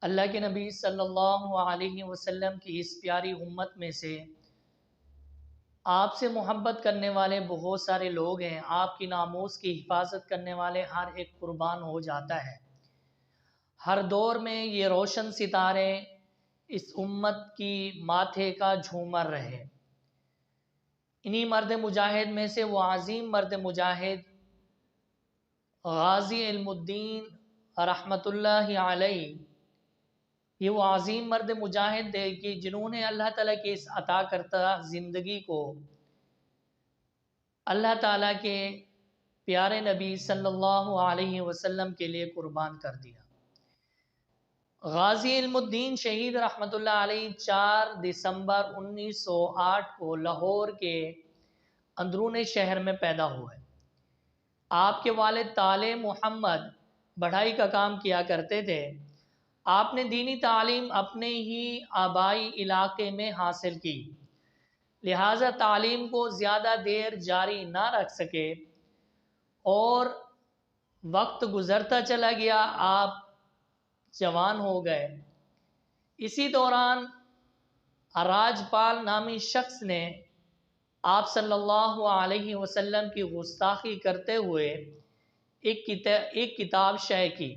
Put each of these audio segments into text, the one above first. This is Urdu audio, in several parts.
اللہ کے نبی صلی اللہ علیہ وسلم کی اس پیاری امت میں سے آپ سے محبت کرنے والے بہت سارے لوگ ہیں۔ آپ کی ناموس کی حفاظت کرنے والے ہر ایک قربان ہو جاتا ہے۔ ہر دور میں یہ روشن ستارے اس امت کی ماتھے کا جھومر رہے۔ انہی مرد مجاہد میں سے وہ عظیم مرد مجاہد غازی علم الدین رحمۃ اللہ علیہ، یہ وہ عظیم مرد مجاہد ہے کہ جنہوں نے اللہ تعالیٰ کی اس عطا کرتا زندگی کو اللہ تعالیٰ کے پیارے نبی صلی اللہ علیہ وسلم کے لیے قربان کر دیا۔ غازی علم الدین شہید رحمۃ اللہ علیہ 4 دسمبر 1908 کو لاہور کے اندرون شہر میں پیدا ہوئے۔ آپ کے والد طالع محمد بڑھائی کا کام کیا کرتے تھے۔ آپ نے دینی تعلیم اپنے ہی آبائی علاقے میں حاصل کی، لہٰذا تعلیم کو زیادہ دیر جاری نہ رکھ سکے اور وقت گزرتا چلا گیا، آپ جوان ہو گئے۔ اسی دوران راجپال نامی شخص نے آپ صلی اللہ علیہ وسلم کی گستاخی کرتے ہوئے ایک کتاب شائع کی۔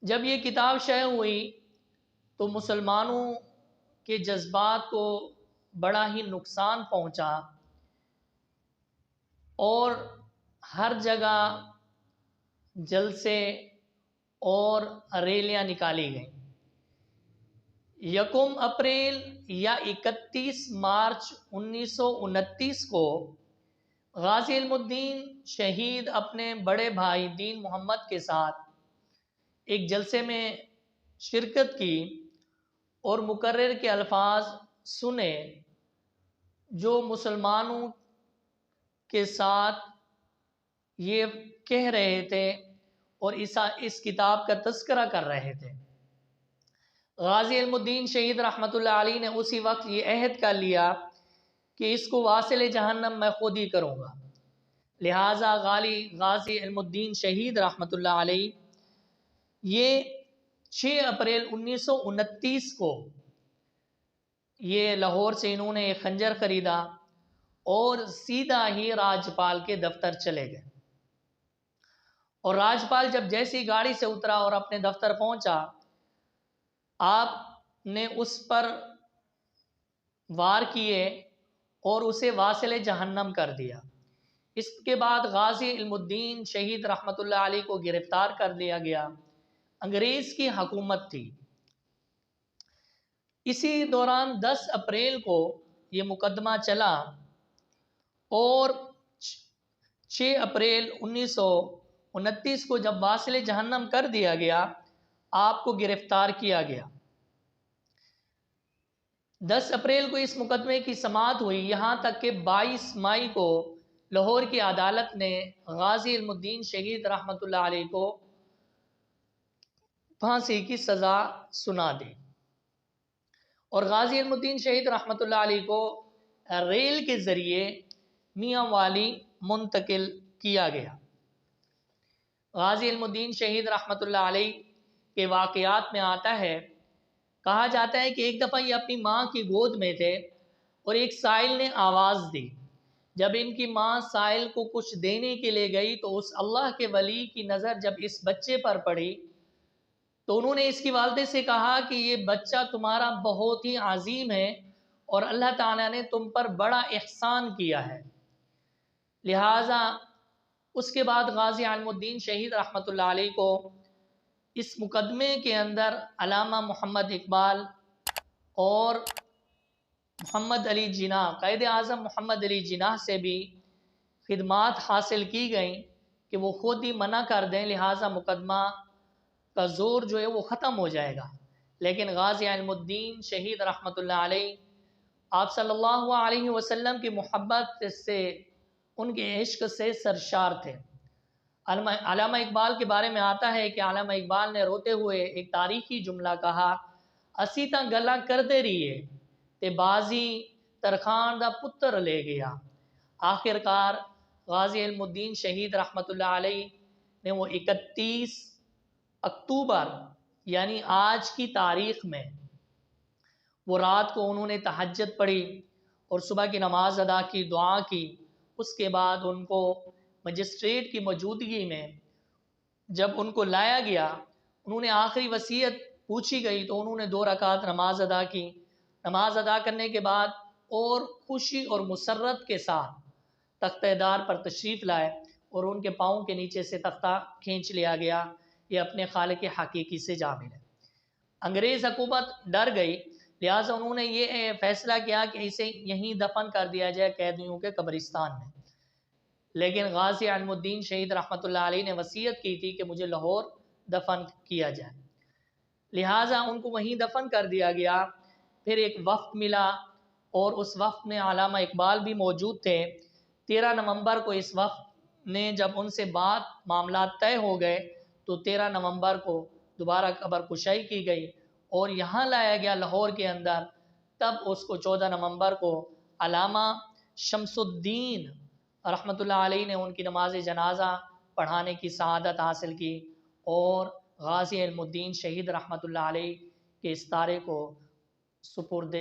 جب یہ کتاب شائع ہوئی تو مسلمانوں کے جذبات کو بڑا ہی نقصان پہنچا اور ہر جگہ جلسے اور ریلیاں نکالی گئیں۔ 1 اپریل یا 31 مارچ 1929 کو غازی علم الدین شہید اپنے بڑے بھائی دین محمد کے ساتھ ایک جلسے میں شرکت کی اور مقرر کے الفاظ سنے جو مسلمانوں کے ساتھ یہ کہہ رہے تھے اور اس کتاب کا تذکرہ کر رہے تھے۔ غازی علم الدین شہید رحمۃ اللہ علیہ نے اسی وقت یہ عہد کر لیا کہ اس کو واصل جہنم میں خود ہی کروں گا، لہٰذا غازی علم الدین شہید رحمۃ اللہ علیہ یہ 6 اپریل 1929 کو یہ لاہور سے انہوں نے ایک خنجر خریدا اور سیدھا ہی راجپال کے دفتر چلے گئے۔ اور راجپال جب جیسی گاڑی سے اترا اور اپنے دفتر پہنچا، آپ نے اس پر وار کیے اور اسے واصل جہنم کر دیا۔ اس کے بعد غازی علم الدین شہید رحمۃ اللہ علیہ کو گرفتار کر لیا گیا۔ انگریز کی حکومت تھی۔ اسی دوران 10 اپریل کو یہ مقدمہ چلا اور 6 اپریل 1929 کو جب واصل جہنم کر دیا گیا، آپ کو گرفتار کیا گیا۔ 10 اپریل کو اس مقدمے کی سماعت ہوئی، یہاں تک کہ 22 مئی کو لاہور کی عدالت نے غازی علم الدین شہید رحمۃ اللہ علیہ کو پھانسی کی سزا سنا دی اور غازی علم الدین شہید رحمۃ اللہ علیہ کو ریل کے ذریعے میاں والی منتقل کیا گیا۔ غازی علم الدین شہید رحمۃ اللہ علیہ کے واقعات میں آتا ہے، کہا جاتا ہے کہ ایک دفعہ یہ اپنی ماں کی گود میں تھے اور ایک سائل نے آواز دی۔ جب ان کی ماں سائل کو کچھ دینے کے لیے گئی تو اس اللہ کے ولی کی نظر جب اس بچے پر پڑی تو انہوں نے اس کی والدہ سے کہا کہ یہ بچہ تمہارا بہت ہی عظیم ہے اور اللہ تعالیٰ نے تم پر بڑا احسان کیا ہے۔ لہٰذا اس کے بعد غازی علم الدین شہید رحمۃ اللہ علیہ کو اس مقدمے کے اندر علامہ محمد اقبال اور محمد علی جناح، قائد اعظم محمد علی جناح سے بھی خدمات حاصل کی گئیں کہ وہ خود ہی منع کر دیں، لہٰذا مقدمہ کا زور جو ہے وہ ختم ہو جائے گا۔ لیکن غازی علم الدین شہید رحمۃ اللہ علیہ آپ صلی اللہ علیہ وسلم کی محبت سے، ان کے عشق سے سرشار تھے۔ علامہ اقبال کے بارے میں آتا ہے کہ علامہ اقبال نے روتے ہوئے ایک تاریخی جملہ کہا، اسی تا گلا کردے رہیے تے بازی ترخان دا پتر لے گیا۔ آخر کار غازی علم الدین شہید رحمۃ اللہ علیہ نے وہ 31 اکتوبر یعنی آج کی تاریخ میں وہ رات کو انہوں نے تہجد پڑھی اور صبح کی نماز ادا کی، دعا کی۔ اس کے بعد ان کو مجسٹریٹ کی موجودگی میں جب ان کو لایا گیا، انہوں نے آخری وصیت پوچھی گئی تو انہوں نے 2 رکعت نماز ادا کی۔ نماز ادا کرنے کے بعد اور خوشی اور مسرت کے ساتھ تختہ دار پر تشریف لائے اور ان کے پاؤں کے نیچے سے تختہ کھینچ لیا گیا، یہ اپنے خالق حقیقی سے جا ملے۔ انگریز حکومت ڈر گئی، لہٰذا انہوں نے یہ فیصلہ کیا کہ اسے یہیں دفن کر دیا جائے قیدیوں کے قبرستان میں، لیکن غازی علم الدین شہید رحمۃ اللہ علیہ نے وصیت کی تھی کہ مجھے لاہور دفن کیا جائے، لہٰذا ان کو وہیں دفن کر دیا گیا۔ پھر ایک وفد ملا اور اس وفد میں علامہ اقبال بھی موجود تھے۔ 13 نومبر کو اس وفد نے جب ان سے بات معاملات طے ہو گئے تو 13 نومبر کو دوبارہ قبر کشائی کی گئی اور یہاں لایا گیا لاہور کے اندر۔ تب اس کو 14 نومبر کو علامہ شمس الدین رحمۃ اللہ علیہ نے ان کی نماز جنازہ پڑھانے کی سعادت حاصل کی اور غازی علم الدین شہید رحمۃ اللہ علیہ کے استارے کو سپرد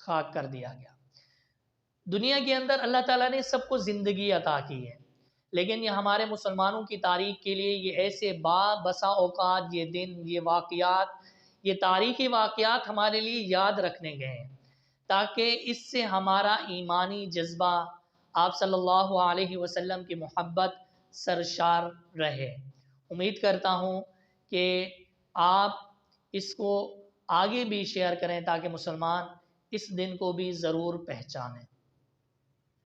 خاک کر دیا گیا۔ دنیا کے اندر اللہ تعالیٰ نے سب کو زندگی عطا کی ہے، لیکن یہ ہمارے مسلمانوں کی تاریخ کے لیے یہ ایسے بسا اوقات، یہ دن، یہ واقعات، یہ تاریخی واقعات ہمارے لیے یاد رکھنے گئے ہیں تاکہ اس سے ہمارا ایمانی جذبہ آپ صلی اللہ علیہ وسلم کی محبت سرشار رہے۔ امید کرتا ہوں کہ آپ اس کو آگے بھی شیئر کریں تاکہ مسلمان اس دن کو بھی ضرور پہچانیں۔